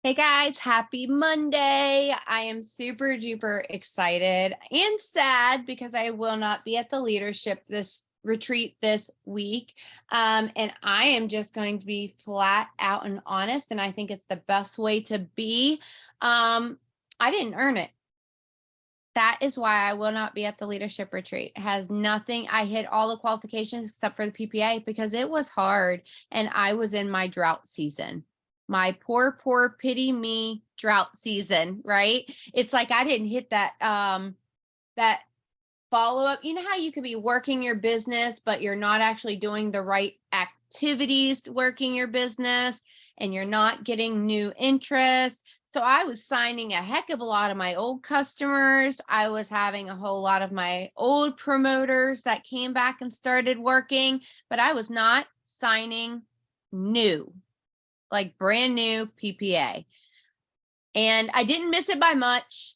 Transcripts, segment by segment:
Hey guys, happy Monday. I am super duper excited and sad because I will not be at the leadership this retreat this week. And I am just going to be flat out and honest. And I think it's the best way to be. I didn't earn it. That is why I will not be at the leadership retreat. It has nothing. I hit all the qualifications except for the PPA because it was hard and I was in my drought season. My poor pity me drought season, right? It's like I didn't hit that follow up. You know how you could be working your business, but you're not actually doing the right activities working your business and you're not getting new interest. So I was signing a heck of a lot of my old customers. I was having a whole lot of my old promoters that came back and started working, but I was not signing new, like brand new PPA. And I didn't miss it by much.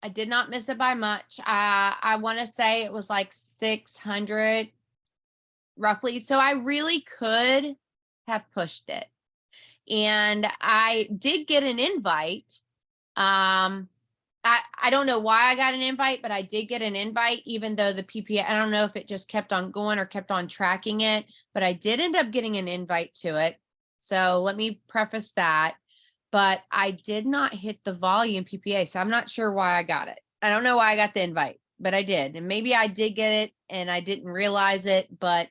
I did not miss it by much. I want to say it was like 600 roughly. So I really could have pushed it. And I did get an invite. I don't know why I got an invite, but I did get an invite, even though the PPA, I don't know if it just kept on going or kept on tracking it, but I did end up getting an invite to it. So let me preface that. But I did not hit the volume PPA. So I'm not sure why I got it. I don't know why I got the invite, but I did. And maybe I did get it and I didn't realize it, but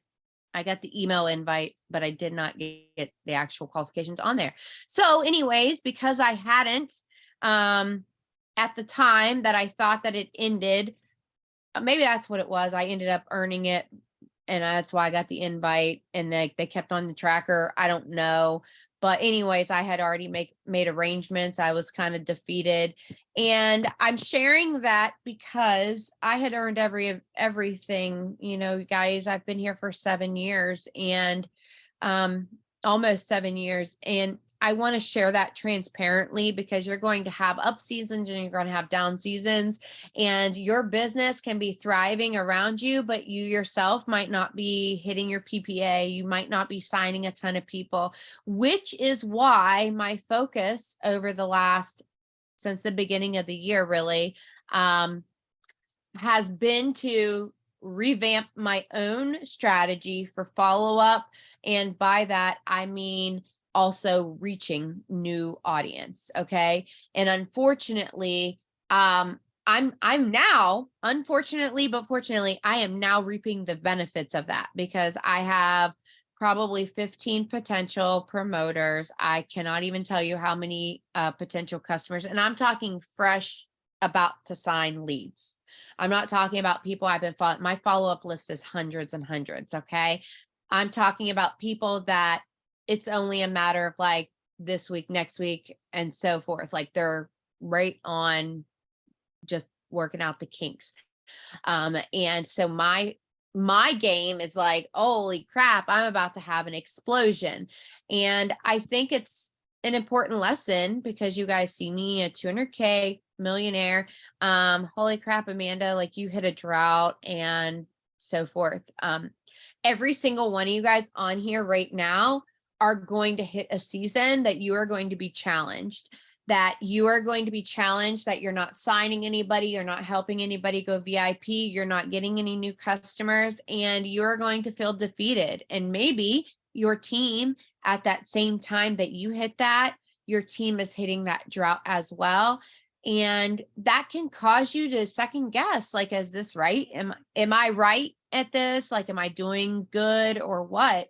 I got the email invite, but I did not get the actual qualifications on there. So anyways, because I hadn't, at the time that I thought that it ended, maybe that's what it was. I ended up earning it. And that's why I got the invite and they kept on the tracker. I don't know. But anyways, I had already made arrangements. I was kind of defeated. And I'm sharing that because I had earned everything, guys. I've been here for 7 years and almost 7 years. And I want to share that transparently because you're going to have up seasons and you're going to have down seasons, and your business can be thriving around you, but you yourself might not be hitting your PPA. You might not be signing a ton of people, which is why my focus over since the beginning of the year really has been to revamp my own strategy for follow-up. And by that, I mean also reaching new audience. Okay. And unfortunately, I'm now, unfortunately, but fortunately, I am now reaping the benefits of that because I have probably 15 potential promoters. I cannot even tell you how many potential customers, and I'm talking fresh about to sign leads. I'm not talking about people I've been following. My follow-up list is hundreds and hundreds. Okay. I'm talking about people that it's only a matter of like this week, next week, and so forth. Like they're right on just working out the kinks. And so my game is like, holy crap, I'm about to have an explosion. And I think it's an important lesson because you guys see me a 200K millionaire. Holy crap, Amanda, like you hit a drought and so forth. Every single one of you guys on here right now are going to hit a season that you are going to be challenged, that you're not signing anybody, you're not helping anybody go VIP, you're not getting any new customers, and you're going to feel defeated. And maybe your team at that same time that you hit that, your team is hitting that drought as well. And that can cause you to second guess, like, is this right? Am I right at this? Like, am I doing good or what?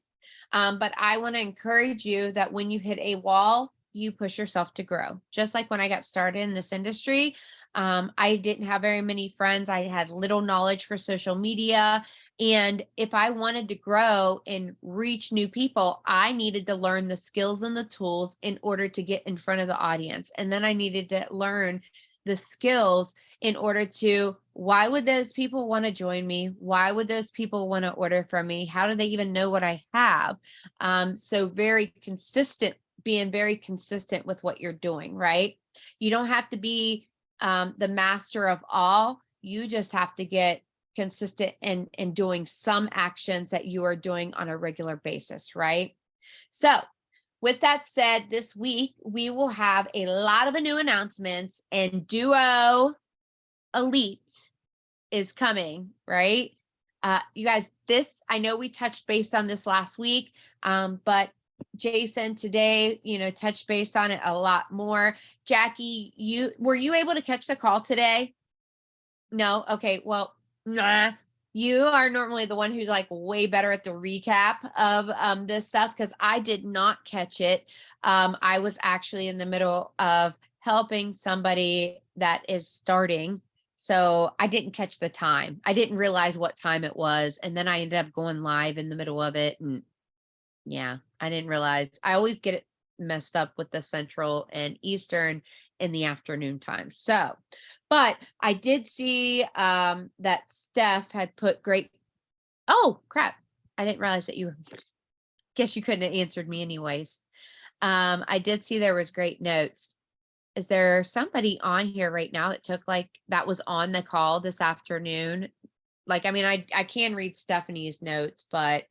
But I want to encourage you that when you hit a wall, you push yourself to grow. Just like when I got started in this industry, I didn't have very many friends. I had little knowledge for social media. And if I wanted to grow and reach new people, I needed to learn the skills and the tools in order to get in front of the audience. And then I needed to learn the skills in order to, why would those people want to join me? Why would those people want to order from me? How do they even know what I have? So being very consistent with what you're doing, right? You don't have to be the master of all. You just have to get consistent in doing some actions that you are doing on a regular basis, right? So with that said, this week we will have a lot of new announcements, and Duo Elite is coming, right? You guys, I know we touched base on this last week, but Jason today, touched base on it a lot more. Jackie, were you able to catch the call today? No? Okay, well, nah. You are normally the one who's like way better at the recap of this stuff, because I did not catch it. I was actually in the middle of helping somebody that is starting. So I didn't catch the time. I didn't realize what time it was. And then I ended up going live in the middle of it. And yeah, I didn't realize. I always get it messed up with the Central and Eastern in the afternoon time. So, but I did see that Steph had put great. Oh, crap. I didn't realize that guess you couldn't have answered me anyways. I did see there was great notes. Is there somebody on here right now that was on the call this afternoon? Like, I mean, I can read Stephanie's notes, but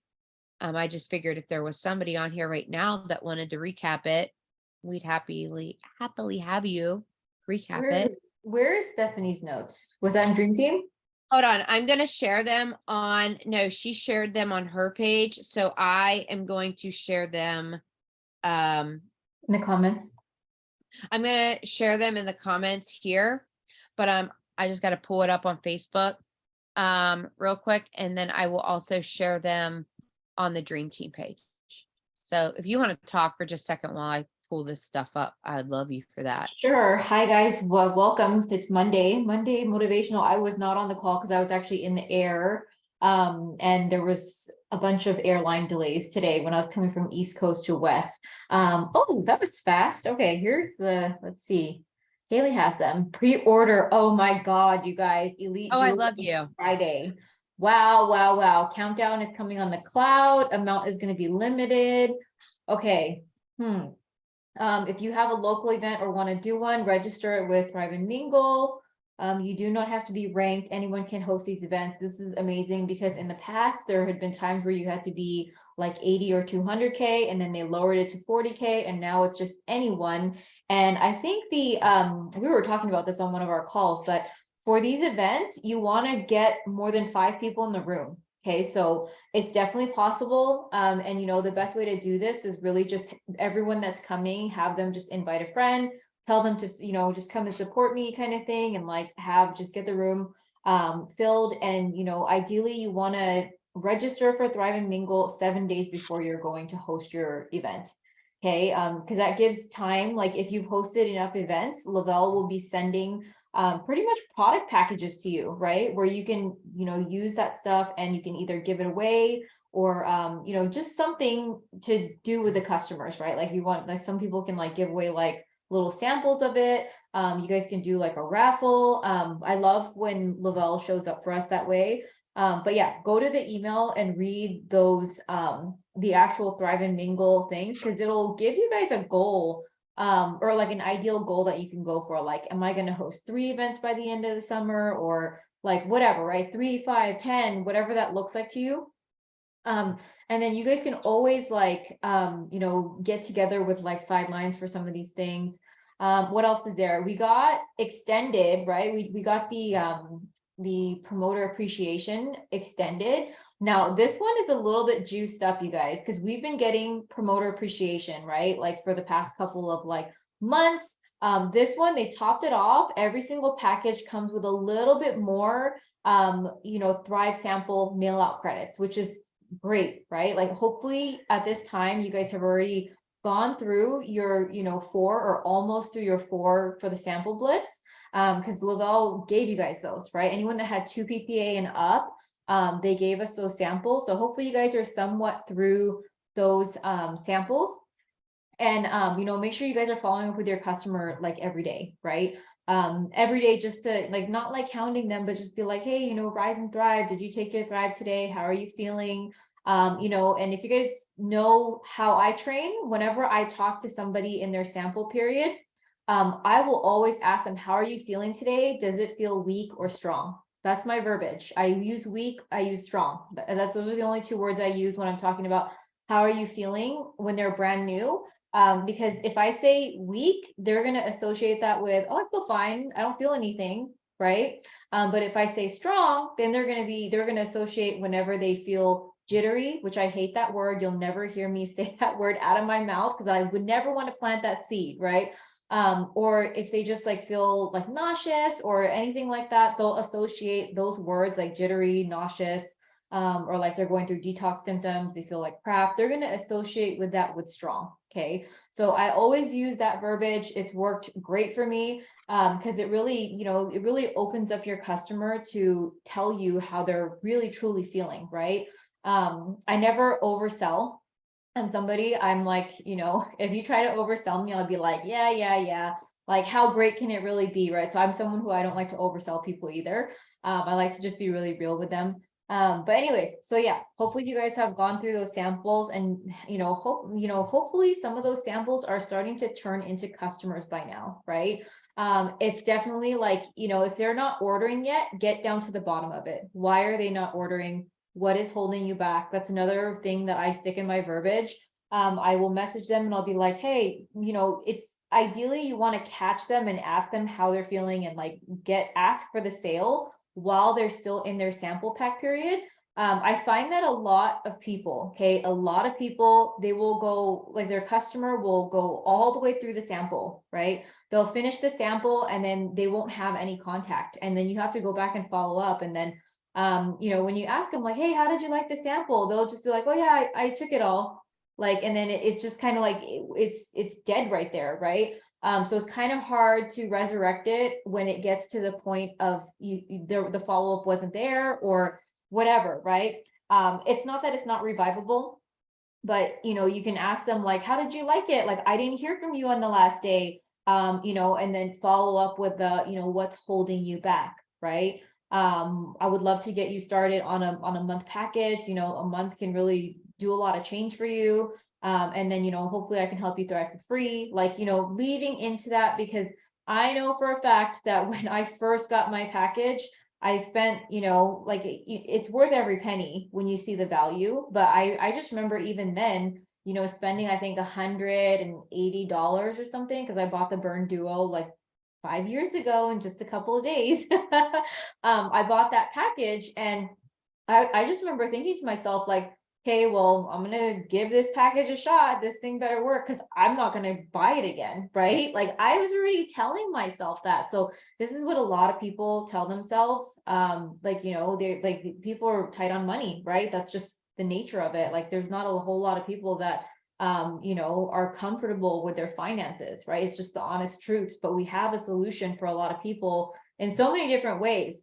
I just figured if there was somebody on here right now that wanted to recap it, we'd happily have you recap it. Where is Stephanie's notes? Was that in Dream Team? Hold on. I'm going to share them no, she shared them on her page. So I am going to share them. In the comments. I'm going to share them in the comments here, but I just got to pull it up on Facebook real quick. And then I will also share them on the Dream Team page. So if you want to talk for just a second while I pull this stuff up, I'd love you for that. Sure. Hi guys. Well, welcome. It's Monday Motivational. I was not on the call because I was actually in the air. And there was a bunch of airline delays today when I was coming from East Coast to West. Oh, that was fast. Okay, let's see. Haley has them. Pre-order. Oh my God, you guys. Elite. Oh, I love you. Friday. Wow, wow, wow. Countdown is coming on the cloud. Amount is going to be limited. Okay. If you have a local event or want to do one, register it with Thrive and Mingle. You do not have to be ranked. Anyone can host these events. This is amazing because in the past, there had been times where you had to be like 80 or 200K, and then they lowered it to 40K, and now it's just anyone. And I think we were talking about this on one of our calls, but for these events, you want to get more than 5 people in the room. Okay, so it's definitely possible. And the best way to do this is really just everyone that's coming, have them just invite a friend, tell them to, just come and support me kind of thing, and like just get the room filled. And, ideally you want to register for Thrive and Mingle 7 days before you're going to host your event. Okay, because that gives time. Like if you've hosted enough events, Lavelle will be sending pretty much product packages to you, right? Where you can, use that stuff and you can either give it away or, just something to do with the customers, right? Like you want, like some people can like give away like little samples of it. You guys can do like a raffle. I love when Lavelle shows up for us that way. But yeah, go to the email and read those, the actual Thrive and Mingle things, because it'll give you guys a goal or like an ideal goal that you can go for. Like, am I going to host 3 events by the end of the summer, or like whatever, right? 3, 5, 10, whatever that looks like to you. And then you guys can always like, get together with like sidelines for some of these things. What else is there? We got extended, right? We got the promoter appreciation extended. Now, this one is a little bit juiced up, you guys, because we've been getting promoter appreciation, right? Like for the past couple of like months. This one, they topped it off. Every single package comes with a little bit more, Thrive sample mail out credits, which is great, right? Like hopefully at this time, you guys have already gone through your, 4 or almost through your 4 for the sample blitz. Because Lavelle gave you guys those, right? Anyone that had 2 PPA and up, they gave us those samples. So hopefully you guys are somewhat through those samples. And make sure you guys are following up with your customer like every day, right? Every day, just to like not like hounding them, but just be like, hey, Rise and Thrive, did you take your Thrive today? How are you feeling? And if you guys know how I train, whenever I talk to somebody in their sample period, I will always ask them, how are you feeling today? Does it feel weak or strong? That's my verbiage. I use weak, I use strong. Those are the only 2 words I use when I'm talking about how are you feeling when they're brand new. Because if I say weak, they're going to associate that with, oh, I feel fine. I don't feel anything. Right. But if I say strong, then they're going to associate whenever they feel jittery, which I hate that word. You'll never hear me say that word out of my mouth because I would never want to plant that seed. Right. Or if they just like feel like nauseous or anything like that, they'll associate those words like jittery, nauseous, or like they're going through detox symptoms, they feel like crap, they're going to associate with that with strong. Okay. So I always use that verbiage. It's worked great for me because it really, it really opens up your customer to tell you how they're really truly feeling, right? I never oversell. I'm somebody, I'm like, if you try to oversell me, I'll be like, yeah, yeah, yeah. Like, how great can it really be, right? So I'm someone who I don't like to oversell people either. I like to just be really real with them. But anyways, so yeah, hopefully you guys have gone through those samples and, hopefully some of those samples are starting to turn into customers by now, right? It's definitely like, if they're not ordering yet, get down to the bottom of it. Why are they not ordering? What is holding you back? That's another thing that I stick in my verbiage. I will message them and I'll be like, hey, it's ideally you want to catch them and ask them how they're feeling and like ask for the sale while they're still in their sample pack period. I find that a lot of people, they will go, like their customer will go all the way through the sample, right? They'll finish the sample and then they won't have any contact. And then you have to go back and follow up. And then when you ask them like, hey, how did you like the sample? They'll just be like, oh yeah, I took it all. Like, and then it's just kind of like, it's dead right there. Right. So it's kind of hard to resurrect it when it gets to the point of the follow-up wasn't there or whatever. Right. It's not that it's not revivable, but you can ask them like, how did you like it? Like, I didn't hear from you on the last day. And then follow up with the, what's holding you back. Right. I would love to get you started on a month package. A month can really do a lot of change for you. And then, hopefully I can help you thrive for free, like, leading into that, because I know for a fact that when I first got my package, I spent, like it's worth every penny when you see the value. But I just remember even then, spending, I think $180 or something, because I bought the Burn Duo like 5 years ago in just a couple of days. I bought that package and I just remember thinking to myself, like, okay, well, I'm gonna give this package a shot. This thing better work because I'm not gonna buy it again, right? Like I was already telling myself that. So this is what a lot of people tell themselves. They're like people are tight on money, right? That's just the nature of it. Like there's not a whole lot of people that are comfortable with their finances, right? It's just the honest truth. But we have a solution for a lot of people in so many different ways.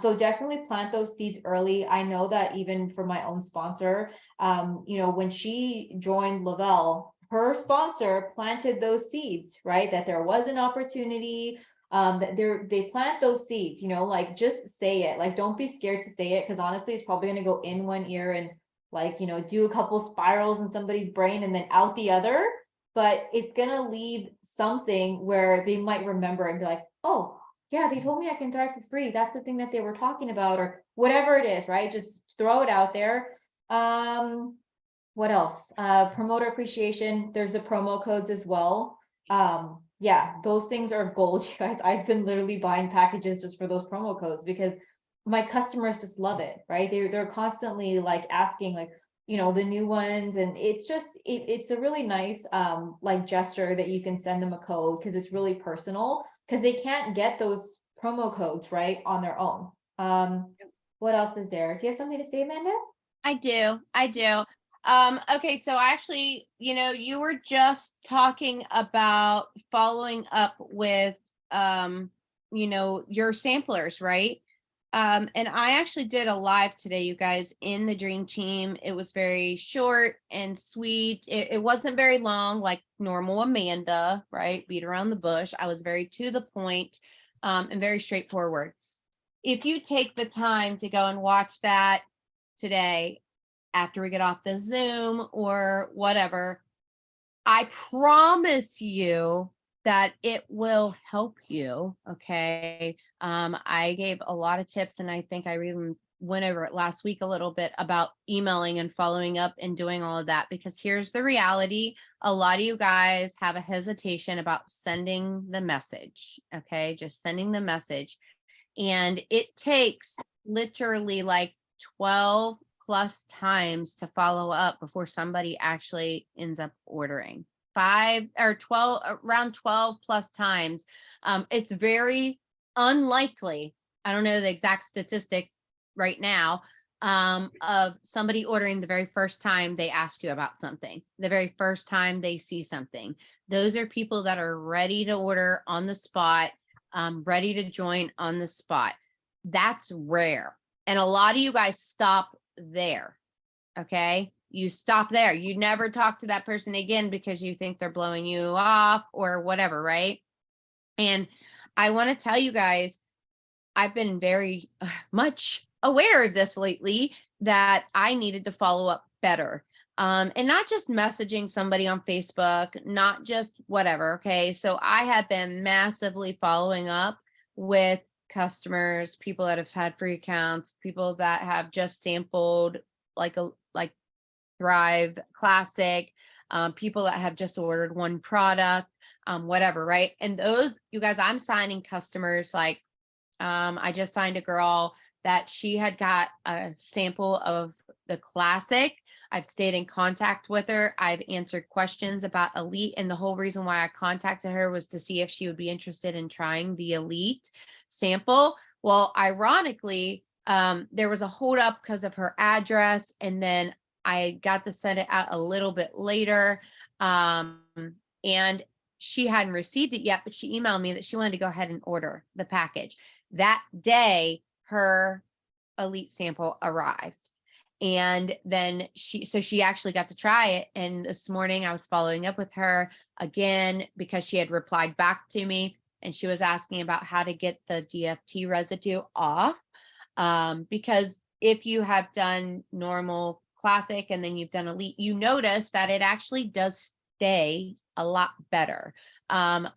So definitely plant those seeds early. I know that even for my own sponsor, when she joined Lavelle, her sponsor planted those seeds, right? That there was an opportunity, that they plant those seeds, like just say it, like don't be scared to say it, because honestly, it's probably going to go in one ear and like, do a couple spirals in somebody's brain and then out the other, but it's going to leave something where they might remember and be like, oh, yeah, they told me I can thrive for free. That's the thing that they were talking about, or whatever it is, right? Just throw it out there. What else? Promoter appreciation. There's the promo codes as well. Yeah, those things are gold, you guys. I've been literally buying packages just for those promo codes because my customers just love it, right? They're constantly like asking like, the new ones, and it's just it's a really nice like gesture that you can send them a code because it's really personal, because they can't get those promo codes right on their own. What else is there? Do you have something to say, Amanda? I do. Okay, so actually, you were just talking about following up with your samplers, right? And I actually did a live today, you guys, in the Dream Team. It was very short and sweet. It wasn't very long, like normal Amanda, right? Beat around the bush. I was very to the point, and very straightforward. If you take the time to go and watch that today, after we get off the Zoom or whatever, I promise you that it will help you. Okay. I gave a lot of tips and I think I even went over it last week a little bit about emailing and following up and doing all of that, because here's the reality. A lot of you guys have a hesitation about sending the message. Okay. Just sending the message. And it takes literally like 12 plus times to follow up before somebody actually ends up ordering. 5 or 12, around 12 plus times. It's very unlikely. I don't know the exact statistic right now, of somebody ordering the very first time they ask you about something, the very first time they see something. Those are people that are ready to order on the spot, ready to join on the spot. That's rare. And a lot of you guys stop there. Okay. You stop there. You never talk to that person again because you think they're blowing you off or whatever. Right. And I want to tell you guys, I've been very much aware of this lately, that I needed to follow up better. And not just messaging somebody on Facebook, not just whatever. Okay. So I have been massively following up with customers, people that have had free accounts, people that have just sampled like Thrive Classic, people that have just ordered one product, whatever. Right. And those, you guys, I'm signing customers like, I just signed a girl that she had got a sample of the Classic. I've stayed in contact with her. I've answered questions about Elite. And the whole reason why I contacted her was to see if she would be interested in trying the Elite sample. Well, ironically, there was a hold up because of her address. And then I got to send it out a little bit later. And she hadn't received it yet, but she emailed me that she wanted to go ahead and order the package. That day, her Elite sample arrived. And then she actually got to try it. And this morning I was following up with her again because she had replied back to me and she was asking about how to get the DFT residue off. Because if you have done normal Classic and then you've done Elite, you notice that it actually does stay a lot better.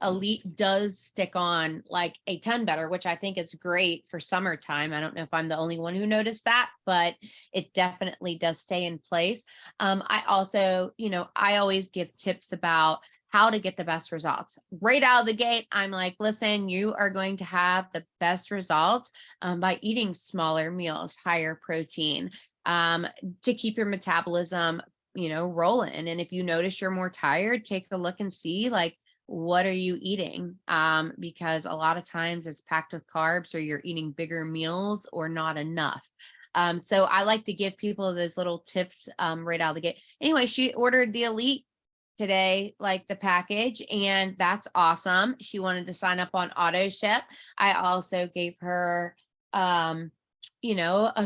Elite does stick on like a ton better, which I think is great for summertime. I don't know if I'm the only one who noticed that, but it definitely does stay in place. I also, I always give tips about how to get the best results right out of the gate. I'm like, listen, you are going to have the best results by eating smaller meals, higher protein, to keep your metabolism rolling. And if you notice you're more tired, take a look and see like, what are you eating? Because a lot of times it's packed with carbs or you're eating bigger meals or not enough. So I like to give people those little tips right out of the gate. Anyway, she ordered the Elite today, like the package, and that's awesome. She wanted to sign up on auto ship. I also gave her a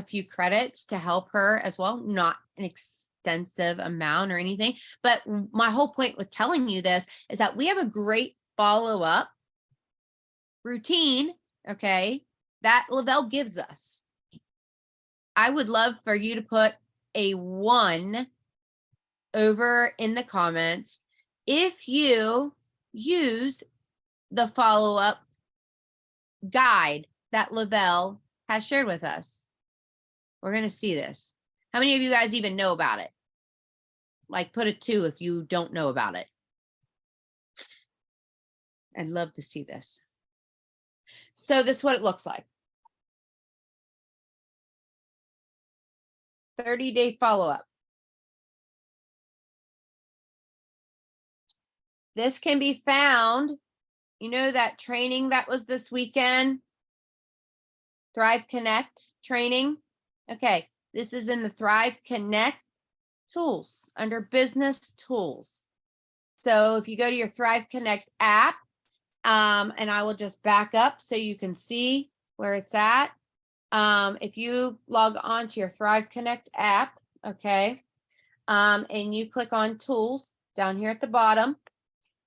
few credits to help her as well, not an extensive amount or anything. But my whole point with telling you this is that we have a great follow-up routine, okay, that Lavelle gives us. I would love for you to put a 1 over in the comments if you use the follow-up guide that Lavelle has shared with us. We're going to see this. How many of you guys even know about it? Like put a 2 if you don't know about it. I'd love to see this. So this is what it looks like. 30-day follow-up. This can be found, that training that was this weekend, Thrive Connect training. Okay, this is in the Thrive Connect tools under business tools. So if you go to your Thrive Connect app, and I will just back up so you can see where it's at. If you log on to your Thrive Connect app, okay, and you click on tools down here at the bottom,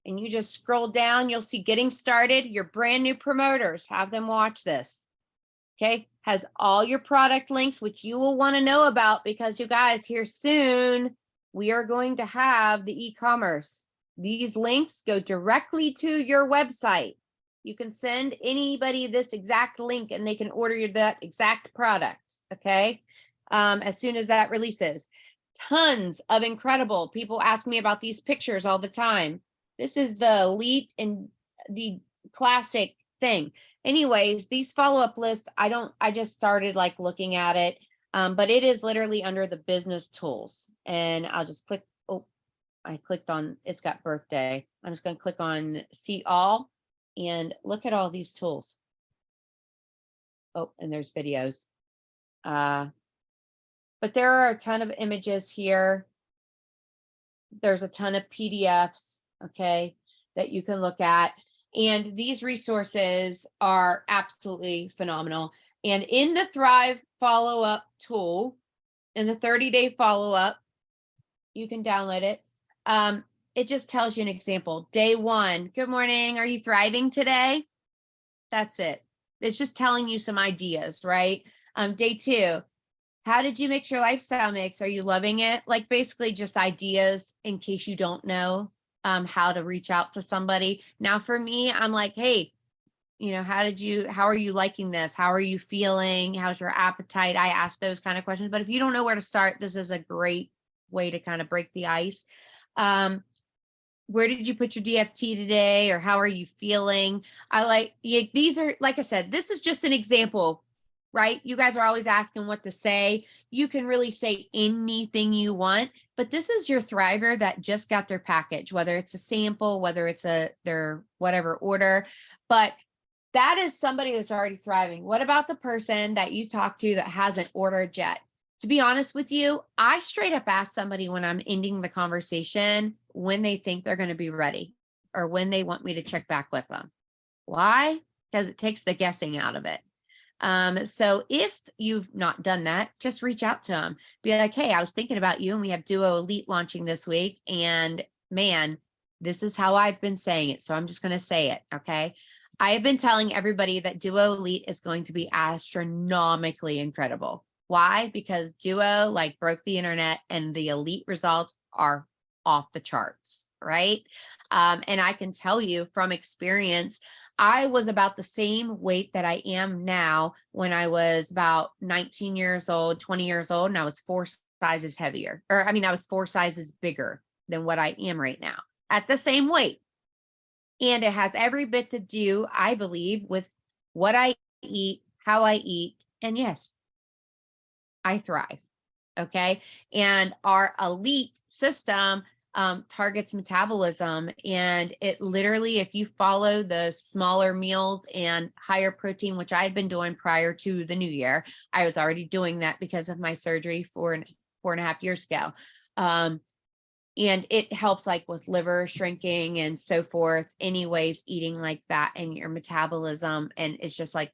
and you just scroll down, you'll see getting started, your brand new promoters, have them watch this. Okay, has all your product links, which you will want to know about because you guys, here soon, we are going to have the e-commerce. These links go directly to your website. You can send anybody this exact link and they can order that exact product. Okay. As soon as that releases. Tons of incredible people ask me about these pictures all the time. This is the elite and the classic thing. Anyways, these follow-up lists, I just started like looking at it. But it is literally under the business tools. And I'll just click. Oh, I clicked on, it's got birthday. I'm just going to click on see all and look at all these tools. Oh, and there's videos. But there are a ton of images here. There's a ton of PDFs, okay, that you can look at. And these resources are absolutely phenomenal. And in the Thrive follow-up tool, in the 30-day follow-up, you can download it. It just tells you an example. Day 1, good morning. Are you thriving today? That's it. It's just telling you some ideas, right? Day 2, how did you mix your lifestyle mix? Are you loving it? Like basically just ideas in case you don't know how to reach out to somebody. Now for me, I'm like, hey, how are you liking this? How are you feeling? How's your appetite? I ask those kind of questions. But if you don't know where to start, this is a great way to kind of break the ice. Where did you put your DFT today? Or how are you feeling? These are, like I said, this is just an example, right? You guys are always asking what to say. You can really say anything you want, but this is your Thriver that just got their package, whether it's a sample, whether it's their whatever order, but that is somebody that's already thriving. What about the person that you talk to that hasn't ordered yet? To be honest with you, I straight up ask somebody when I'm ending the conversation when they think they're going to be ready or when they want me to check back with them. Why? Because it takes the guessing out of it. So if you've not done that, just reach out to them. Be like, hey, I was thinking about you and we have Duo Elite launching this week. And man, this is how I've been saying it. So I'm just going to say it. Okay. I have been telling everybody that Duo Elite is going to be astronomically incredible. Why? Because Duo like broke the internet and the Elite results are off the charts, right? And I can tell you from experience, I was about the same weight that I am now when I was about 19 years old, 20 years old, and I was 4 sizes heavier. I was 4 sizes bigger than what I am right now at the same weight. And it has every bit to do, I believe, with what I eat, how I eat, and yes, I thrive. Okay. And our Elite system targets metabolism. And it literally, if you follow the smaller meals and higher protein, which I had been doing prior to the new year, I was already doing that because of my surgery 4.5 years ago. And it helps like with liver shrinking and so forth. Anyways, eating like that and your metabolism. And it's just like,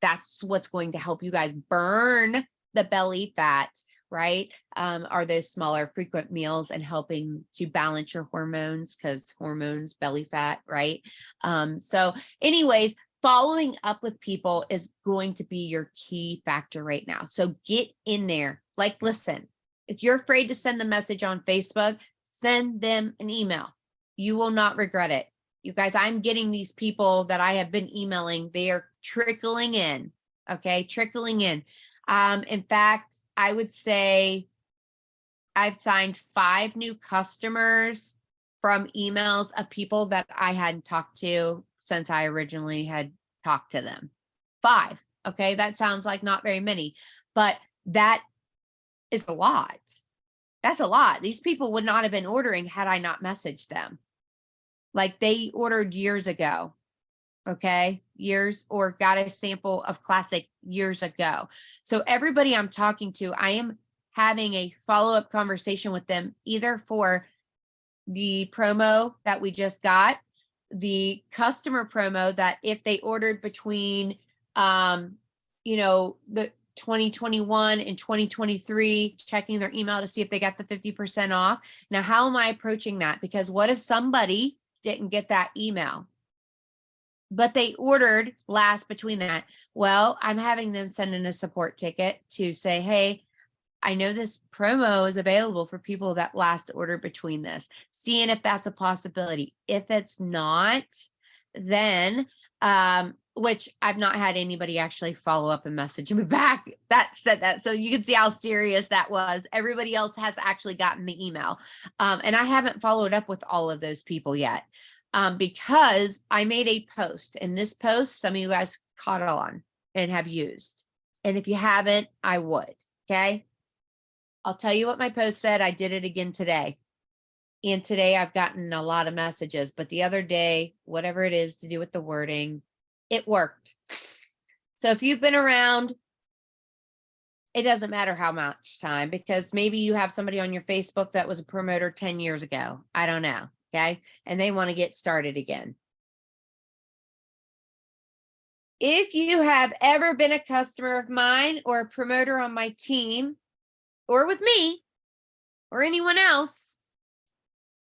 that's what's going to help you guys burn the belly fat, right? Are those smaller frequent meals and helping to balance your hormones, because hormones, belly fat, right? So anyways, following up with people is going to be your key factor right now. So get in there. Like, listen, if you're afraid to send the message on Facebook, send them an email. You will not regret it. You guys, I'm getting these people that I have been emailing. They are trickling in. Okay, trickling in. In fact, I would say I've signed 5 new customers from emails of people that I hadn't talked to since I originally had talked to them. 5. Okay, that sounds like not very many, but that is a lot. That's a lot. These people would not have been ordering had I not messaged them. Like they ordered years ago. Okay, years, or got a sample of Classic years ago. So everybody I'm talking to, I am having a follow-up conversation with them, either for the promo that we just got, the customer promo that if they ordered between, the 2021 and 2023, checking their email to see if they got the 50% off. Now, how am I approaching that? Because what if somebody didn't get that email, but they ordered last between that? Well, I'm having them send in a support ticket to say, hey, I know this promo is available for people that last order between this, seeing if that's a possibility. If it's not, then, which I've not had anybody actually follow up and message me back that said that. So you can see how serious that was. Everybody else has actually gotten the email. And I haven't followed up with all of those people yet, because I made a post, and this post, some of you guys caught on and have used. And if you haven't, I would. Okay. I'll tell you what my post said. I did it again today. And today I've gotten a lot of messages, but the other day, whatever it is to do with the wording, it worked. So if you've been around, it doesn't matter how much time, because maybe you have somebody on your Facebook that was a promoter 10 years ago. I don't know. Okay. And they want to get started again. If you have ever been a customer of mine or a promoter on my team, or with me or anyone else,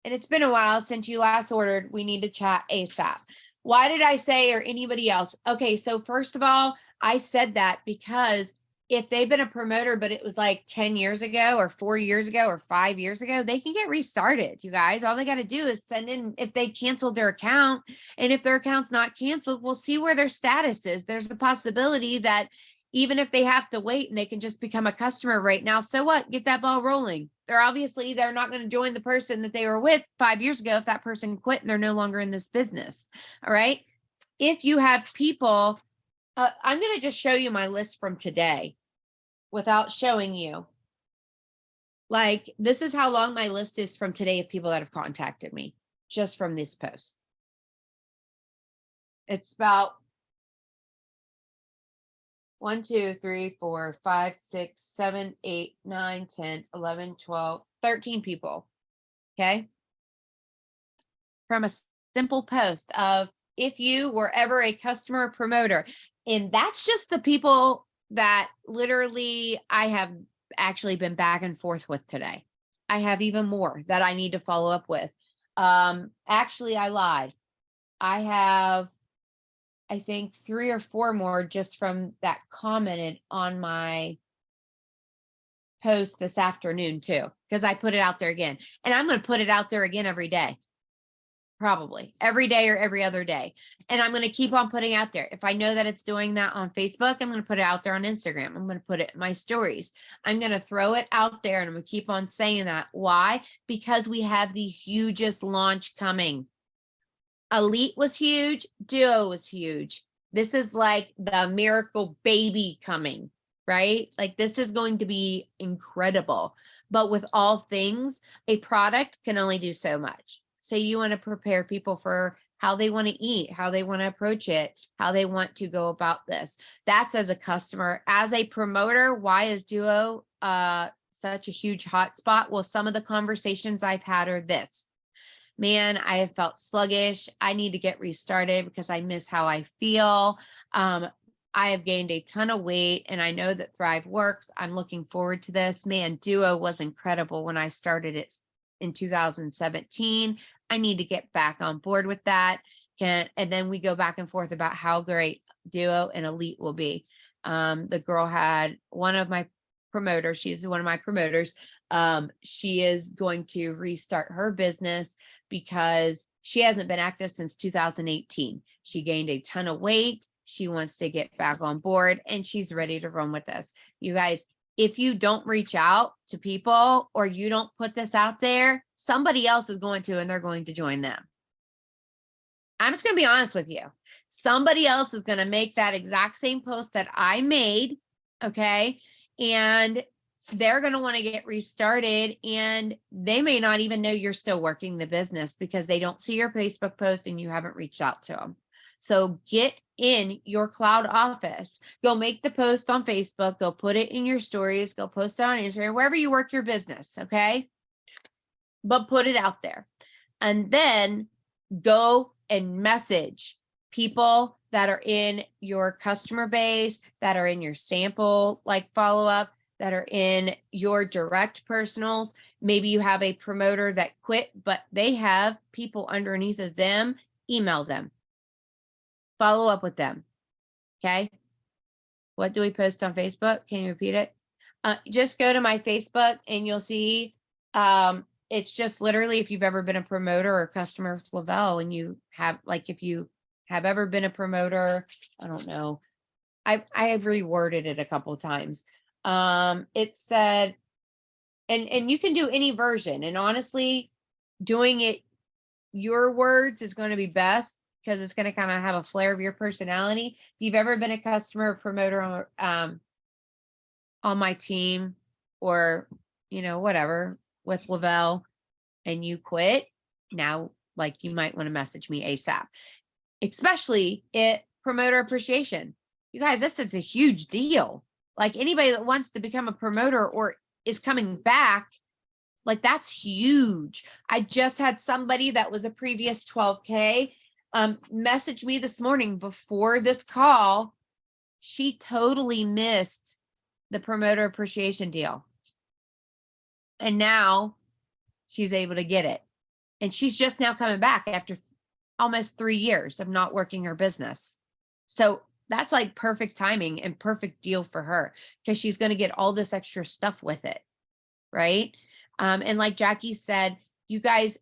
and it's been a while since you last ordered, we need to chat ASAP. Why did I say, or anybody else? Okay, so first of all, I said that because if they've been a promoter, but it was like 10 years ago or 4 years ago or 5 years ago, they can get restarted, you guys. All they got to do is send in if they canceled their account. And if their account's not canceled, we'll see where their status is. There's a possibility that even if they have to wait and they can just become a customer right now, so what? Get that ball rolling. They're not going to join the person that they were with 5 years ago if that person quit and they're no longer in this business. All right. If you have people, I'm going to just show you my list from today without showing you. Like, this is how long my list is from today of people that have contacted me just from this post. It's about 1, 2, 3, 4, 5, 6, 7, 8, 9, 10, 11, 12, 13 people. Okay. From a simple post of, if you were ever a customer or promoter. And that's just the people that literally I have actually been back and forth with today. I have even more that I need to follow up with. Actually, I lied. I have, I think, 3 or 4 more just from that commented on my post this afternoon too, because I put it out there again. And I'm going to put it out there again every day. Probably every day or every other day. And I'm going to keep on putting out there. If I know that it's doing that on Facebook, I'm going to put it out there on Instagram. I'm going to put it in my stories. I'm going to throw it out there, and I'm going to keep on saying that. Why? Because we have the hugest launch coming. Elite was huge. Duo was huge. This is like the miracle baby coming, right? Like, this is going to be incredible. But with all things, a product can only do so much. So you want to prepare people for how they want to eat, how they want to approach it, how they want to go about this. That's as a customer. As a promoter, why is Duo such a huge hotspot? Well, some of the conversations I've had are this. Man, I have felt sluggish. I need to get restarted because I miss how I feel. I have gained a ton of weight, and I know that Thrive works. I'm looking forward to this. Man, Duo was incredible when I started it in 2017. I need to get back on board with that. And then we go back and forth about how great Duo and Elite will be. The girl had one of my promoters. She's one of my promoters. She is going to restart her business because she hasn't been active since 2018. She gained a ton of weight. She wants to get back on board, and she's ready to run with this. You guys, if you don't reach out to people or you don't put this out there, somebody else is going to, and they're going to join them. I'm just going to be honest with you. Somebody else is going to make that exact same post that I made. Okay. And they're going to want to get restarted, and they may not even know you're still working the business because they don't see your Facebook post and you haven't reached out to them. So get in your cloud office, go make the post on Facebook, go put it in your stories, go post it on Instagram, wherever you work your business. Okay. But put it out there, and then go and message people that are in your customer base, that are in your sample, like follow up, that are in your direct personals. Maybe you have a promoter that quit, but they have people underneath of them. Email them. Follow up with them. Okay. What do we post on Facebook? Can you repeat it? Just go to my Facebook and you'll see, it's just literally, if you've ever been a promoter or a customer with Lavelle, and you have, like, if you have ever been a promoter. I don't know. I have reworded it a couple of times. It said, and you can do any version. And honestly, doing it your words is going to be best because it's going to kind of have a flair of your personality. If you've ever been a customer or promoter on my team, or whatever, with Lavelle, and you quit, now like you might want to message me ASAP, especially at promoter appreciation. You guys, this is a huge deal. Like anybody that wants to become a promoter or is coming back, like that's huge. I just had somebody that was a previous 12K message me this morning before this call. She totally missed the promoter appreciation deal. And now she's able to get it. And she's just now coming back after almost 3 years of not working her business. So that's like perfect timing and perfect deal for her because she's going to get all this extra stuff with it. Right. And like Jackie said, you guys,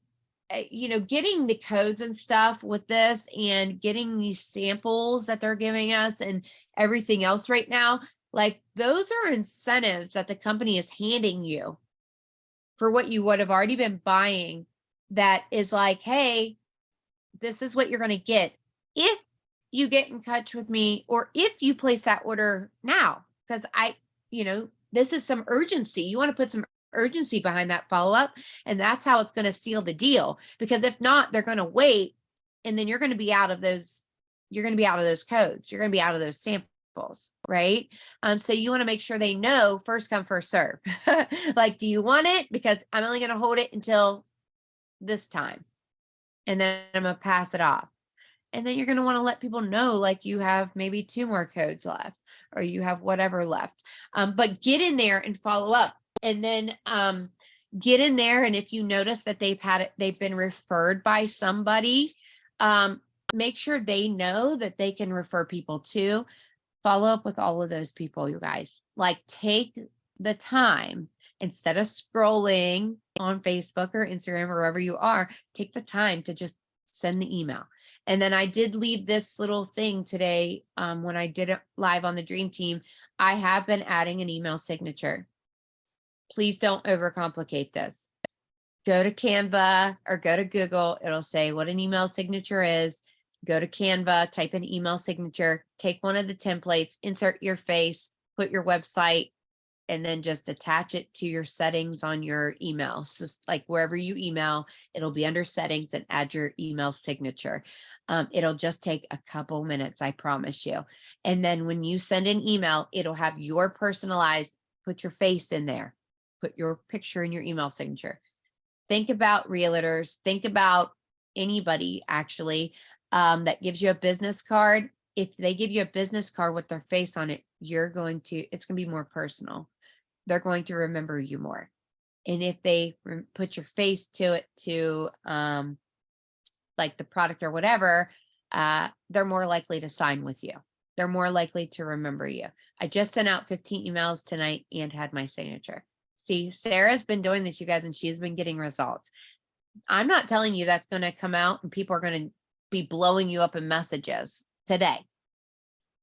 getting the codes and stuff with this and getting these samples that they're giving us and everything else right now, like those are incentives that the company is handing you for what you would have already been buying. That is like, hey, this is what you're going to get if you get in touch with me or if you place that order now. Because this is some urgency. You want to put some urgency behind that follow-up, and that's how it's going to seal the deal. Because if not, they're going to wait, and then you're going to be out of those. You're going to be out of those codes. You're going to be out of those samples, right? So you want to make sure they know first come, first serve. Like, do you want it? Because I'm only going to hold it until this time, and then I'm going to pass it off. And then you're going to want to let people know, like you have maybe 2 more codes left, or you have whatever left. But get in there and follow up. And then get in there. And if you notice that they've been referred by somebody, make sure they know that they can refer people to. Follow up with all of those people, you guys. Like, take the time instead of scrolling on Facebook or Instagram or wherever you are. Take the time to just send the email. And then I did leave this little thing today when I did it live on the Dream Team. I have been adding an email signature. Please don't overcomplicate this. Go to Canva or go to Google. It'll say what an email signature is. Go to Canva, type in email signature, take one of the templates, insert your face, put your website, and then just attach it to your settings on your email. So like wherever you email, it'll be under settings and add your email signature. It'll just take a couple minutes, I promise you. And then when you send an email, it'll have your personalized, put your face in there, put your picture in your email signature. Think about realtors, think about anybody actually that gives you a business card. If they give you a business card with their face on it, it's going to be more personal. They're going to remember you more. And if they put your face to it, to like the product or whatever, they're more likely to sign with you. They're more likely to remember you. I just sent out 15 emails tonight and had my signature. See, Sarah's been doing this, you guys, and she's been getting results. I'm not telling you that's going to come out and people are going to be blowing you up in messages today.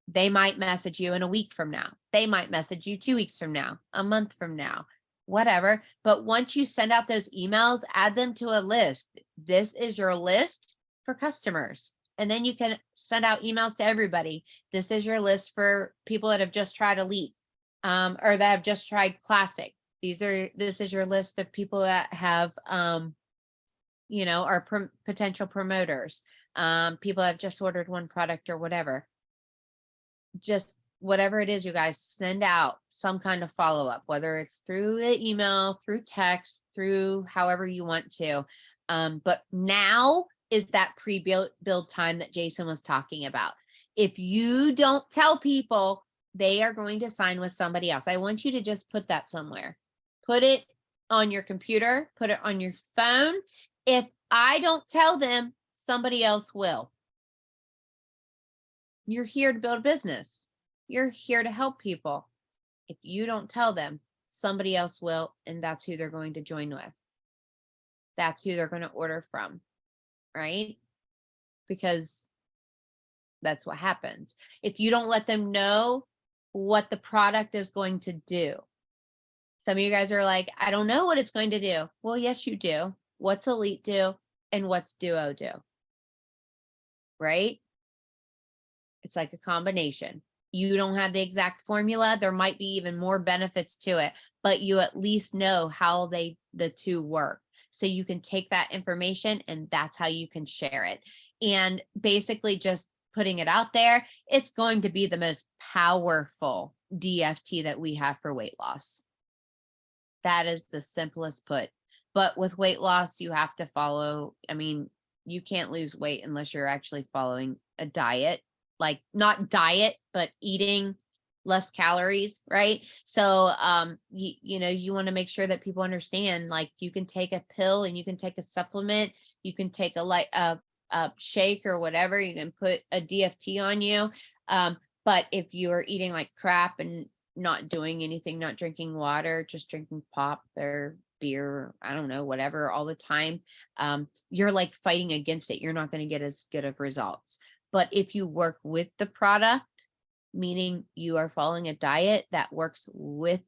They might message you in a week from now. They might message you 2 weeks from now, a month from now, whatever. But once you send out those emails, add them to a list. This is your list for customers. And then you can send out emails to everybody. This is your list for people that have just tried Elite or that have just tried Classic. This is your list of people that have, are potential promoters. People that have just ordered one product or whatever. Just whatever it is, you guys send out some kind of follow-up, whether it's through the email, through text, through however you want to. But now is that pre-build time that Jason was talking about. If you don't tell people, they are going to sign with somebody else. I want you to just put that somewhere. Put it on your computer, put it on your phone. If I don't tell them, somebody else will. You're here to build a business. You're here to help people. If you don't tell them, somebody else will, and that's who they're going to join with. That's who they're going to order from, right? Because That's what happens. If you don't let them know what the product is going to do. Some of you guys are like, I don't know what it's going to do. Well, yes, you do. What's Elite do and what's Duo do? Right? It's like a combination. You don't have the exact formula. There might be even more benefits to it, but you at least know how the two work. So you can take that information and that's how you can share it. And basically just putting it out there, it's going to be the most powerful DFT that we have for weight loss. That is the simplest put. But with weight loss, you have to follow, I mean, you can't lose weight unless you're actually following a diet, like not diet, but eating less calories, right? So you want to make sure that people understand, like, you can take a pill and you can take a supplement, you can take a shake or whatever, you can put a DFT on you. But if you are eating like crap and not doing anything, not drinking water, just drinking pop or beer, I don't know, whatever, all the time, you're like fighting against it. You're not going to get as good of results. But if you work with the product, meaning you are following a diet that works with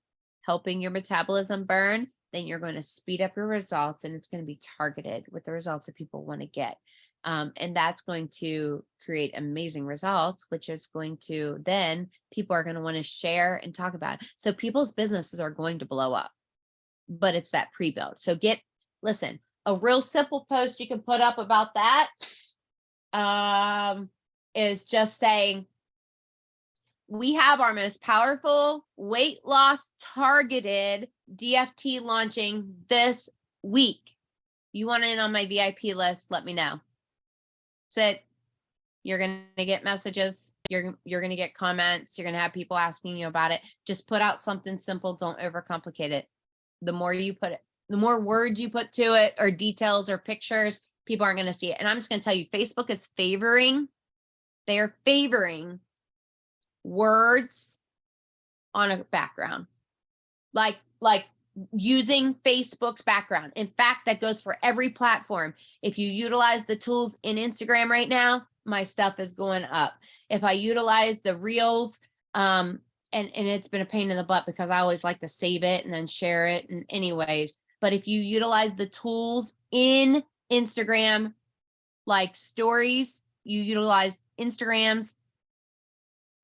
helping your metabolism burn, then you're going to speed up your results, and it's going to be targeted with the results that people want to get. And that's going to create amazing results, which is going to, then people are going to want to share and talk about it. So people's businesses are going to blow up, but it's that pre-build. So listen, a real simple post you can put up about that is just saying, we have our most powerful weight loss targeted DFT launching this week. You want in on my VIP list, let me know. That's it. You're going to get messages. You're going to get comments. You're going to have people asking you about it. Just put out something simple. Don't overcomplicate it. The more you put it, the more words you put to it, or details or pictures, people aren't going to see it. And I'm just going to tell you, Facebook is they're favoring words on a background, like using Facebook's background. In fact, that goes for every platform. If you utilize the tools in Instagram right now, my stuff is going up. If I utilize the reels, and it's been a pain in the butt because I always like to save it and then share it. And anyways, but if you utilize the tools in Instagram, like stories, you utilize Instagram's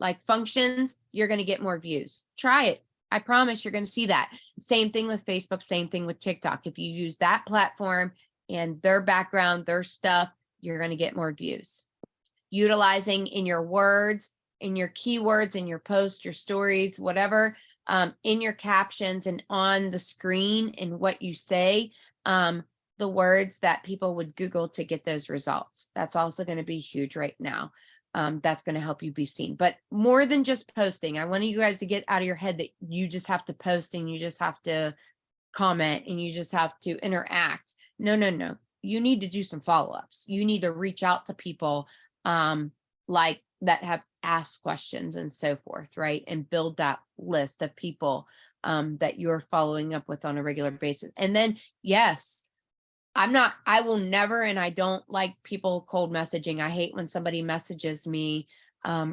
like functions, you're going to get more views. Try it. I promise you're going to see that. Same thing with Facebook, same thing with TikTok. If you use that platform and their background, their stuff, you're going to get more views. Utilizing in your words, in your keywords, in your posts, your stories, whatever, in your captions and on the screen and what you say, the words that people would Google to get those results. That's also going to be huge right now. That's going to help you be seen. But more than just posting, I want you guys to get out of your head that you just have to post and you just have to comment and you just have to interact. No. You need to do some follow-ups. You need to reach out to people like that have asked questions and so forth, right? And build that list of people that you're following up with on a regular basis. And then, yes, I will never, and I don't like people cold messaging. I hate when somebody messages me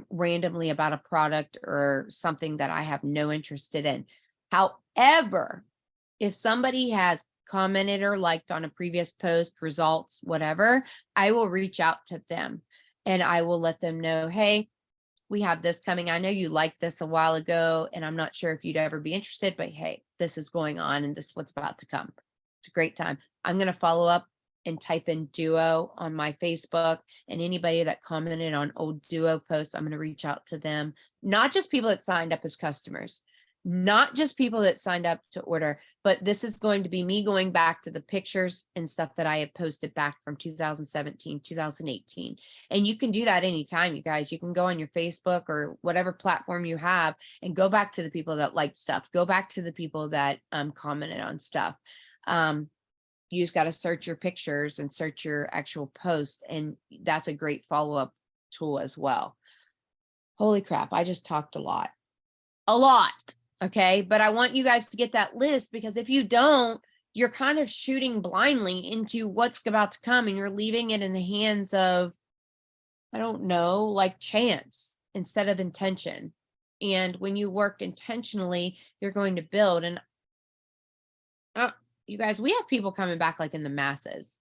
randomly about a product or something that I have no interest in. However, if somebody has commented or liked on a previous post, results, whatever, I will reach out to them and I will let them know, hey, we have this coming. I know you liked this a while ago, and I'm not sure if you'd ever be interested, but hey, this is going on and this is what's about to come. It's a great time. I'm going to follow up and type in Duo on my Facebook, and anybody that commented on old Duo posts, I'm going to reach out to them. Not just people that signed up as customers, not just people that signed up to order, but this is going to be me going back to the pictures and stuff that I had posted back from 2017, 2018. And you can do that anytime, you guys. You can go on your Facebook or whatever platform you have and go back to the people that liked stuff. Go back to the people that commented on stuff. You just got to search your pictures and search your actual post. And that's a great follow-up tool as well. Holy crap. I just talked a lot. Okay. But I want you guys to get that list, because if you don't, you're kind of shooting blindly into what's about to come and you're leaving it in the hands of I don't know, like chance instead of intention. And when you work intentionally, you're going to build. And uh, you guys, we have people coming back like in the masses.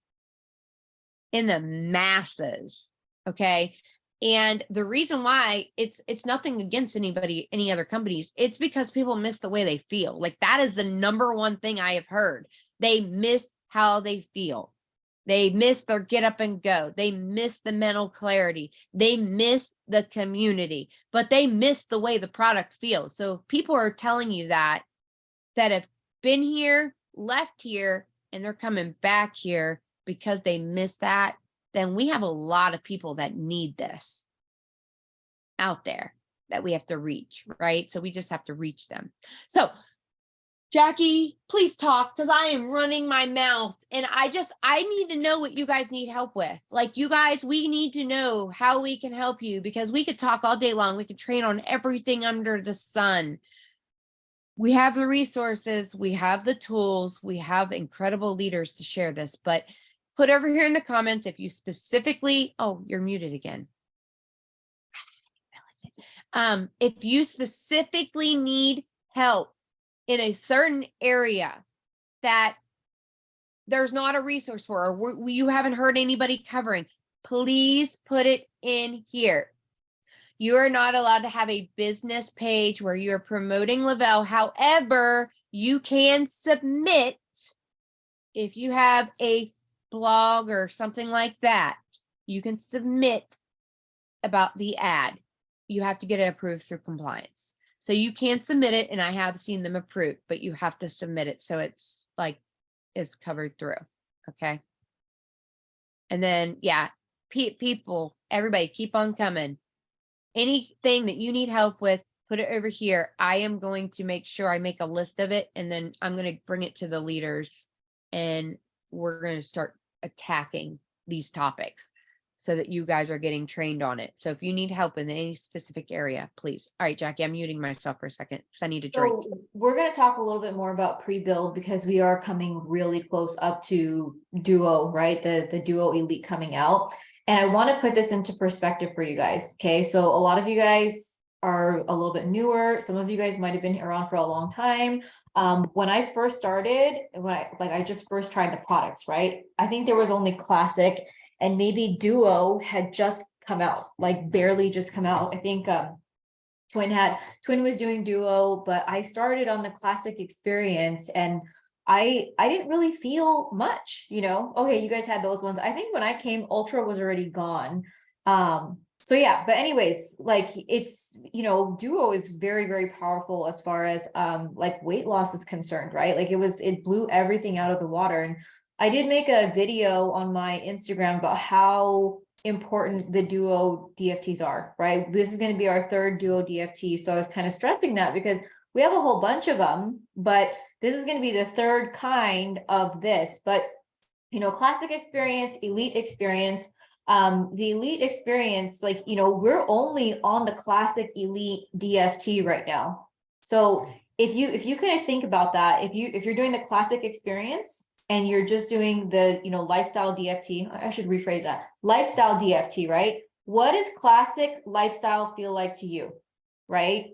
Okay. And the reason why it's nothing against anybody, any other companies, it's because people miss the way they feel. Like that is the number one thing I have heard. They miss how they feel. They miss their get up and go. They miss the mental clarity. They miss the community, but they miss the way the product feels. So if people are telling you that have been here, left here, and they're coming back here because they miss that, then we have a lot of people that need this out there that we have to reach, right? So we just have to reach them. So Jackie, please talk because I am running my mouth and I need to know what you guys need help with. Like you guys, we need to know how we can help you because we could talk all day long. We could train on everything under the sun. We have the resources, we have the tools, we have incredible leaders to share this, but put over here in the comments if you specifically, oh, you're muted again. If you specifically need help in a certain area that there's not a resource for, or you haven't heard anybody covering, please put it in here. You are not allowed to have a business page where you're promoting Lavelle. However, you can submit if you have a blog or something like that. You can submit about the ad. You have to get it approved through compliance. So you can submit it, and I have seen them approved, but you have to submit it so it's like is covered through. Okay. And then, yeah, people, everybody keep on coming. Anything that you need help with, put it over here. I am going to make sure I make a list of it, and then I'm going to bring it to the leaders, and we're going to start attacking these topics so that you guys are getting trained on it. So if you need help in any specific area, please. All right, Jackie, I'm muting myself for a second because I need to drink. So we're going to talk a little bit more about pre-build because we are coming really close up to Duo, right? The Duo Elite coming out. And I want to put this into perspective for you guys. Okay. So a lot of you guys are a little bit newer. Some of you guys might have been around for a long time. When I first started, I just first tried the products, right? I think there was only Classic and maybe Duo had just come out, like barely just come out. I think, Twin was doing Duo, but I started on the Classic experience and I didn't really feel much, okay, you guys had those ones. I think when I came, Ultra was already gone. So yeah, but anyways, like it's, Duo is very, very powerful as far as like weight loss is concerned, right? Like it blew everything out of the water. And I did make a video on my Instagram about how important the Duo DFTs are, right? This is going to be our third Duo DFT. So I was kind of stressing that because we have a whole bunch of them, but this is going to be the third kind of this. But, Classic experience, Elite experience, the Elite experience, like, we're only on the Classic Elite DFT right now. So if you kind of think about that, if you're doing the Classic experience, and you're just doing the, lifestyle DFT, I should rephrase that, lifestyle DFT, right? What does Classic lifestyle feel like to you, right?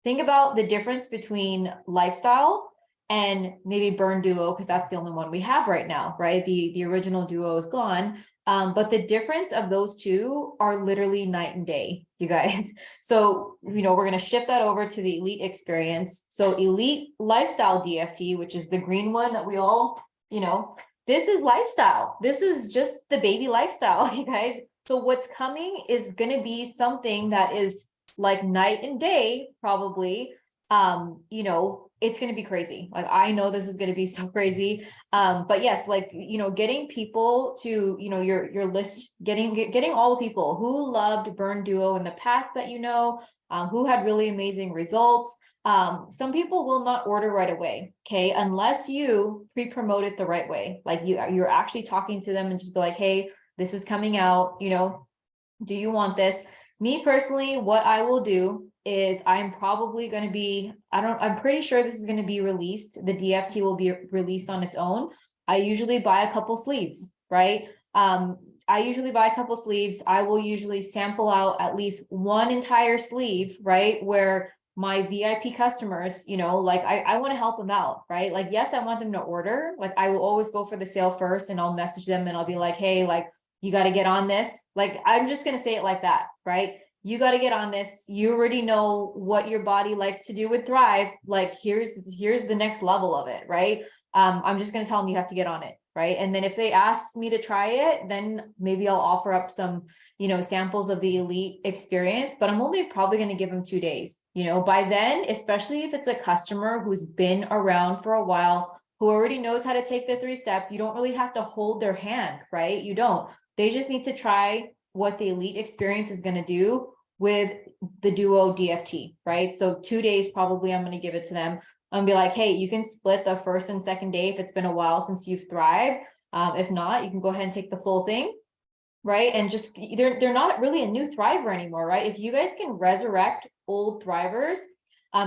Think about the difference between lifestyle and maybe Burn Duo, because that's the only one we have right now, right? The original Duo is gone. But the difference of those two are literally night and day, you guys. So, we're going to shift that over to the Elite experience. So Elite lifestyle DFT, which is the green one that we all, this is lifestyle. This is just the baby lifestyle, you guys. So what's coming is going to be something that is like night and day, probably. It's going to be crazy. Like, I know this is going to be so crazy. But yes, like, getting people to, your list, getting all the people who loved Burn Duo in the past that, who had really amazing results. Some people will not order right away. Okay. Unless you pre-promote it the right way. Like you're actually talking to them and just be like, hey, this is coming out, do you want this? Me personally, what I will do is I'm probably going to be, I'm pretty sure this is going to be released. The DFT will be released on its own. I usually buy a couple sleeves, right? I usually buy a couple sleeves. I will usually sample out at least one entire sleeve, right? Where my VIP customers, like I want to help them out, right? Like, yes, I want them to order. Like, I will always go for the sale first, and I'll message them and I'll be like, hey, like, you got to get on this. Like, I'm just going to say it like that, right? You got to get on this. You already know what your body likes to do with Thrive. Like, here's the next level of it, right? I'm just going to tell them you have to get on it, right? And then if they ask me to try it, then maybe I'll offer up some, samples of the elite experience, but I'm only probably going to give them 2 days. By then, especially if it's a customer who's been around for a while, who already knows how to take the 3 steps, you don't really have to hold their hand, right? You don't. They just need to try what the elite experience is going to do with the Duo DFT, right? So 2 days, probably I'm going to give it to them. I'm be like, hey, you can split the first and second day if it's been a while since you've thrived. If not, you can go ahead and take the full thing, right? And just they're not really a new thriver anymore, right? If you guys can resurrect old thrivers,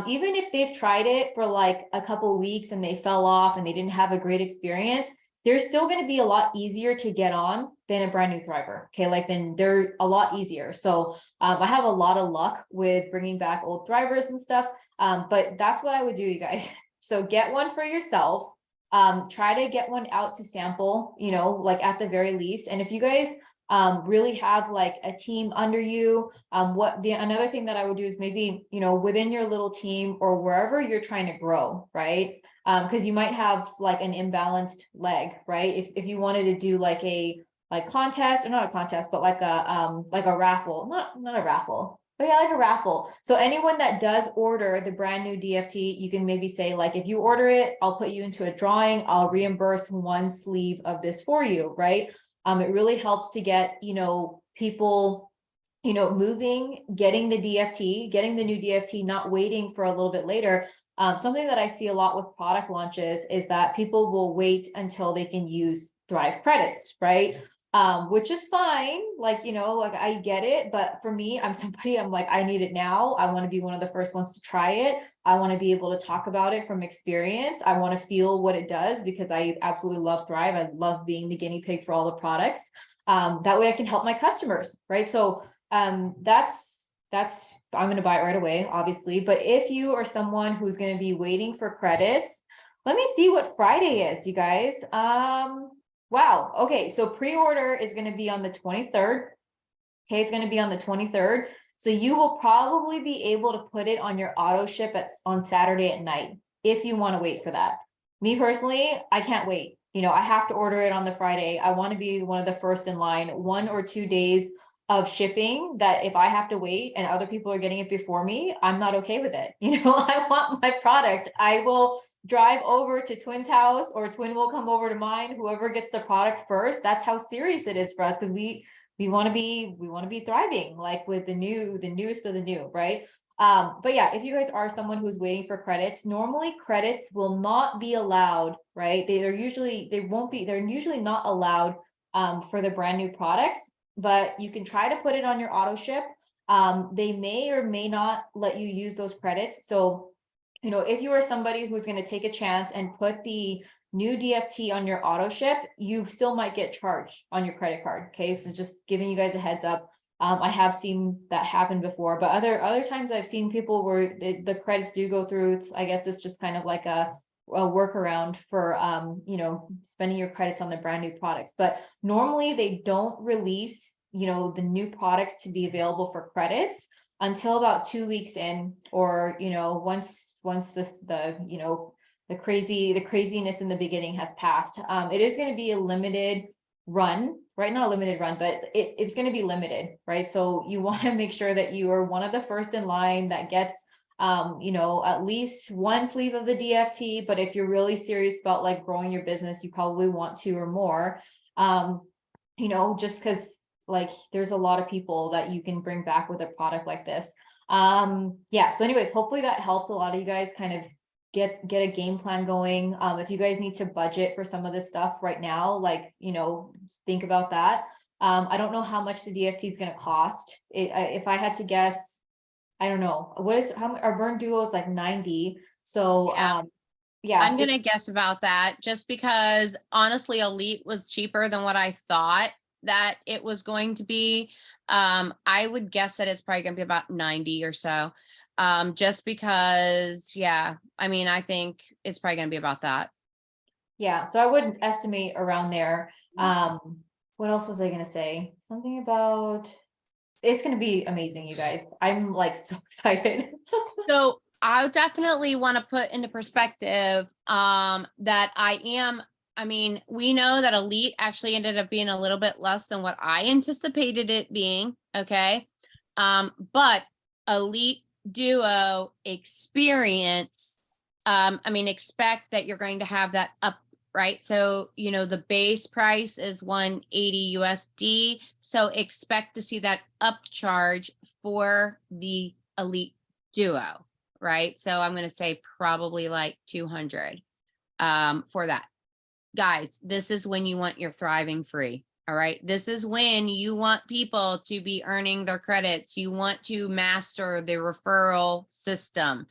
even if they've tried it for like a couple weeks and they fell off and they didn't have a great experience, they're still going to be a lot easier to get on than a brand new thriver. Okay, like then they're a lot easier. So I have a lot of luck with bringing back old thrivers and stuff. But that's what I would do, you guys. So get one for yourself. Try to get one out to sample, like at the very least. And if you guys really have like a team under you, another thing that I would do is maybe, within your little team or wherever you're trying to grow, right? Because you might have like an imbalanced leg, right? If you wanted to do like a contest, or not a contest, but like a raffle, not a raffle, but yeah, like a raffle. So anyone that does order the brand new DFT, you can maybe say like, if you order it, I'll put you into a drawing, I'll reimburse 1 sleeve of this for you, right? It really helps to get, people, moving, getting the DFT, getting the new DFT, not waiting for a little bit later. Something that I see a lot with product launches is that people will wait until they can use Thrive credits, right? Which is fine. Like, like I get it. But for me, I'm like, I need it now. I want to be one of the first ones to try it. I want to be able to talk about it from experience. I want to feel what it does because I absolutely love Thrive. I love being the guinea pig for all the products. That way I can help my customers, right? So that's I'm going to buy it right away, obviously. But if you are someone who's going to be waiting for credits, let me see what Friday is, you guys. Wow. Okay. So pre-order is going to be on the 23rd. Okay. It's going to be on the 23rd. So you will probably be able to put it on your auto ship on Saturday at night, if you want to wait for that. Me personally, I can't wait. I have to order it on the Friday. I want to be one of the first in line, 1 or 2 days of shipping, that if I have to wait and other people are getting it before me, I'm not okay with it. I want my product. I will drive over to Twin's house, or Twin will come over to mine, whoever gets the product first. That's how serious it is for us, because we want to be thriving, like with the newest of the new, right? But yeah, if you guys are someone who's waiting for credits, normally credits will not be allowed, right? They're usually not allowed for the brand new products, but you can try to put it on your auto ship. They may or may not let you use those credits. So, if you are somebody who's going to take a chance and put the new DFT on your auto ship, you still might get charged on your credit card. Okay, so just giving you guys a heads up. I have seen that happen before, but other times I've seen people where the credits do go through. I guess it's just kind of like a workaround for spending your credits on the brand new products. But normally they don't release the new products to be available for credits until about 2 weeks in, or once the craziness in the beginning has passed. It is going to be a limited run, right? Not a limited run, but it's going to be limited, right? So you want to make sure that you are one of the first in line that gets at least 1 sleeve of the DFT. But if you're really serious about like growing your business, you probably want 2 or more, just because like there's a lot of people that you can bring back with a product like this. Yeah. So anyways, hopefully that helped a lot of you guys kind of get a game plan going. If you guys need to budget for some of this stuff right now, like, think about that. I don't know how much the DFT is going to cost. If I had to guess, I don't know our burn duo is like 90. So, yeah, I'm going to guess about that, just because honestly, Elite was cheaper than what I thought. that it was going to be. I would guess that it's probably gonna be about 90 or so. Just because, yeah, I mean, I think it's probably gonna be about that. Yeah, so I would estimate around there. What else was I gonna say? Something about, it's gonna be amazing, you guys. I'm like so excited. So I definitely want to put into perspective that I mean, we know that Elite actually ended up being a little bit less than what I anticipated it being. Okay. But Elite Duo Experience, I mean, expect that you're going to have that up, right? So, the base price is 180 USD. So expect to see that upcharge for the Elite Duo, right? So I'm going to say probably like 200 for that. Guys, this is when you want your thriving free. All right. This is when you want people to be earning their credits. You want to master the referral system.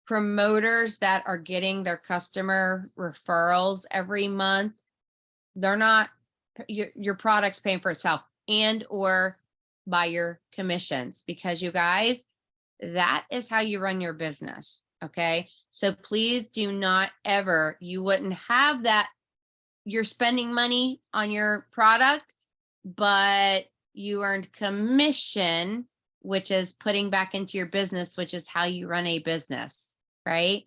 Promoters that are getting their customer referrals every month, they're not, your product's paying for itself, and or by your commissions, because you guys, that is how you run your business. Okay. So please do not ever, you wouldn't have that. You're spending money on your product, but you earned commission, which is putting back into your business, which is how you run a business, right?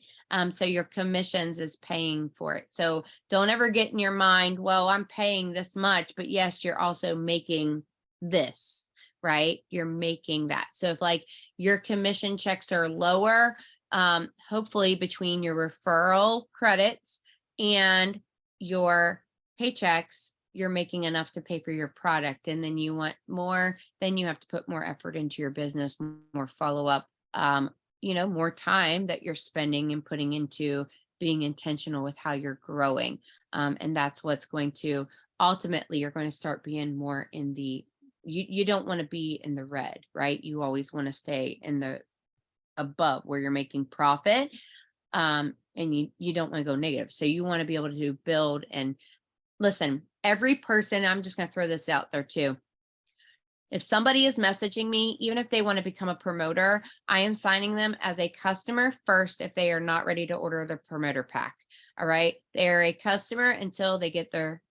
So your commissions is paying for it. So don't ever get in your mind, well, I'm paying this much, but yes, you're also making this, right? You're making that. So if like your commission checks are lower, hopefully between your referral credits and your paychecks, you're making enough to pay for your product. And then you want more, then you have to put more effort into your business, more follow-up, more time that you're spending and putting into being intentional with how you're growing. And that's what's going to, ultimately, you're going to start being more in the, you don't want to be in the red, right? You always want to stay in the above where you're making profit. And you don't want to go negative. So you want to be able to build. And listen, every person, I'm just going to throw this out there too. If somebody is messaging me, even if they want to become a promoter, I am signing them as a customer first if they are not ready to order the promoter pack. All right. They're a customer until they get they're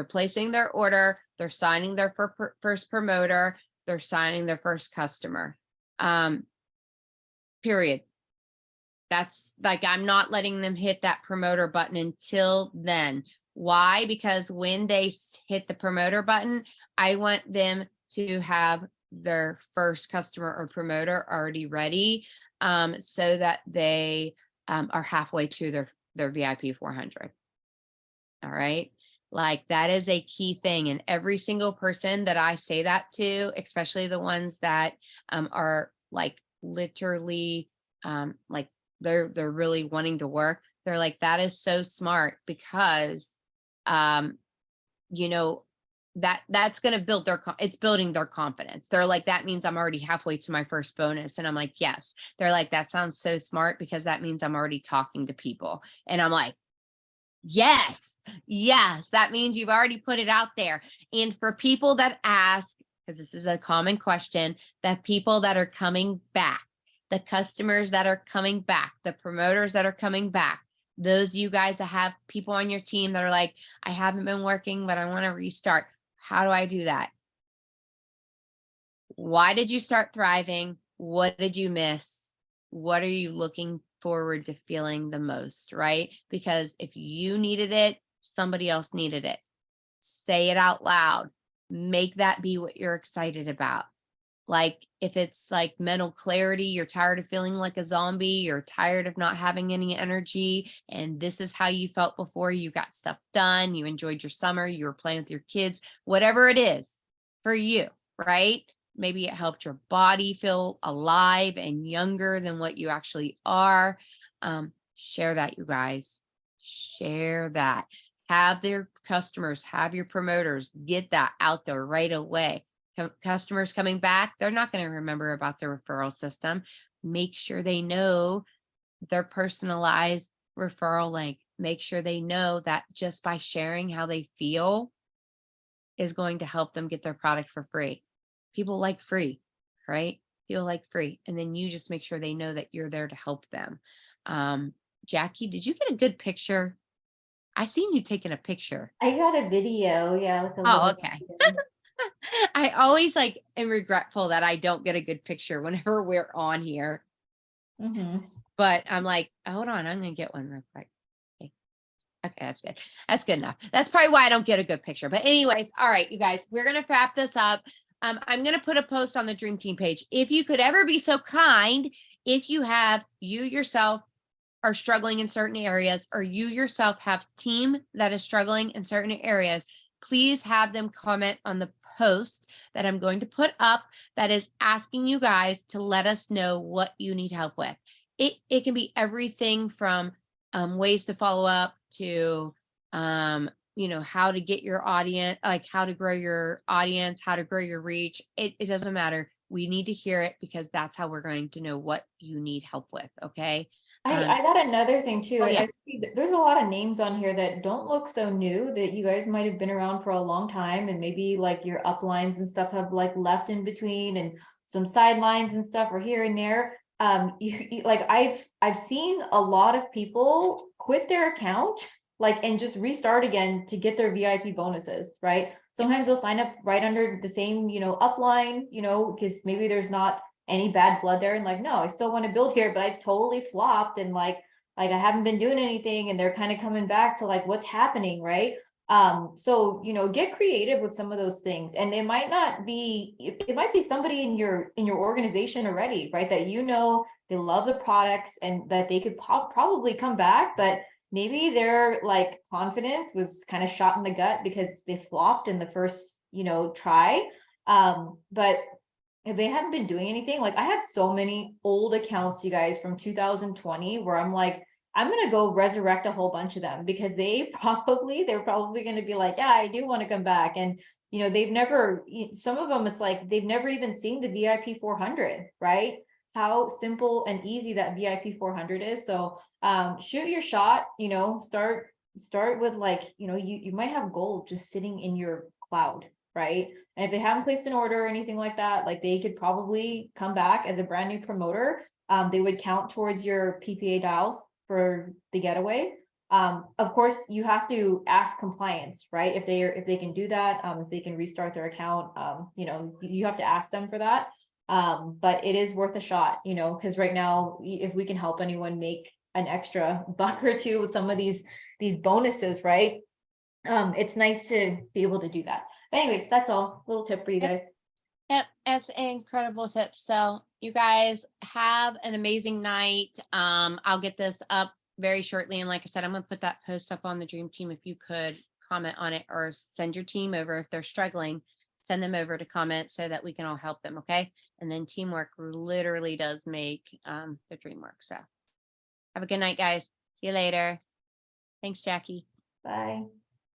placing their order, they're signing their first promoter, they're signing their first customer. Period. That's like, I'm not letting them hit that promoter button until then. Why? Because when they hit the promoter button, I want them to have their first customer or promoter already ready, so that they are halfway to their VIP 400. All right. Like that is a key thing. And every single person that I say that to, especially the ones that are like literally like they're really wanting to work, they're like, that is so smart, because you know that's going to build it's building their confidence. They're like, that means I'm already halfway to my first bonus. And I'm like, yes. They're like, that sounds so smart, because that means I'm already talking to people. And I'm like, yes, that means you've already put it out there. And for people that ask, because this is a common question, that people that are coming back, the customers that are coming back, the promoters that are coming back, those you guys that have people on your team that are like, I haven't been working, but I want to restart. How do I do that? Why did you start thriving? What did you miss? What are you looking forward to feeling the most, right? Because if you needed it, somebody else needed it. Say it out loud. Make that be what you're excited about. Like if it's like mental clarity, you're tired of feeling like a zombie, you're tired of not having any energy, and this is how you felt before you got stuff done, you enjoyed your summer, you were playing with your kids, whatever it is for you, right? Maybe it helped your body feel alive and younger than what you actually are. Share that, you guys. Share that. Have their customers, have your promoters get that out there right away. Customers coming back, they're not going to remember about the referral system. Make sure they know their personalized referral link. Make sure they know that just by sharing how they feel, is going to help them get their product for free. People like free, right? People like free. And then you just make sure they know that you're there to help them. Um, Jackie, did you get a good picture? I seen you taking a picture. I got a video, yeah, like a Oh, little okay. video. I always like am regretful that I don't get a good picture whenever we're on here. Mhm. But I'm like, hold on, I'm gonna get one real quick. Okay. Okay, that's good. That's good enough. That's probably why I don't get a good picture. But anyways, all right, you guys, we're gonna wrap this up. I'm gonna put a post on the Dream Team page. If you could ever be so kind, if you have you yourself are struggling in certain areas, or you yourself have team that is struggling in certain areas, please have them comment on the post that I'm going to put up that is asking you guys to let us know what you need help with. It can be everything from ways to follow up to how to get your audience, like how to grow your audience, how to grow your reach. It doesn't matter. We need to hear it because that's how we're going to know what you need help with. Okay. I got another thing too. Oh yeah. I see that there's a lot of names on here that don't look so new, that you guys might have been around for a long time, and maybe like your uplines and stuff have like left in between, and some sidelines and stuff are here and there. Like I've seen a lot of people quit their account like and just restart again to get their VIP bonuses, right? Sometimes they'll sign up right under the same, upline, because maybe there's not any bad blood there, and like, no, I still want to build here, but I totally flopped, and like I haven't been doing anything, and they're kind of coming back to like what's happening, right? So get creative with some of those things, and it might not be, it might be somebody in your organization already, right, that they love the products and that they could probably come back, but maybe their like confidence was kind of shot in the gut because they flopped in the first try. But if they haven't been doing anything, like I have so many old accounts, you guys, from 2020, where I'm like, I'm gonna go resurrect a whole bunch of them, because they're probably gonna be like, yeah, I do want to come back. And they've never, some of them, it's like they've never even seen the VIP 400, right? How simple and easy that VIP 400 is. So shoot your shot, start with like, you might have gold just sitting in your cloud, right? And if they haven't placed an order or anything like that, like they could probably come back as a brand new promoter. They would count towards your PPA dials for the getaway. Of course, you have to ask compliance, right? If they can do that, if they can restart their account, you have to ask them for that. But it is worth a shot, because right now, if we can help anyone make an extra buck or two with some of these bonuses, right? It's nice to be able to do that. But anyways, that's all. Little tip for you guys. Yep, that's an incredible tip. So you guys have an amazing night. I'll get this up very shortly. And like I said, I'm gonna put that post up on the Dream Team. If you could comment on it or send your team over if they're struggling, send them over to comment so that we can all help them. Okay. And then teamwork literally does make the dream work. So have a good night, guys. See you later. Thanks, Jackie. Bye.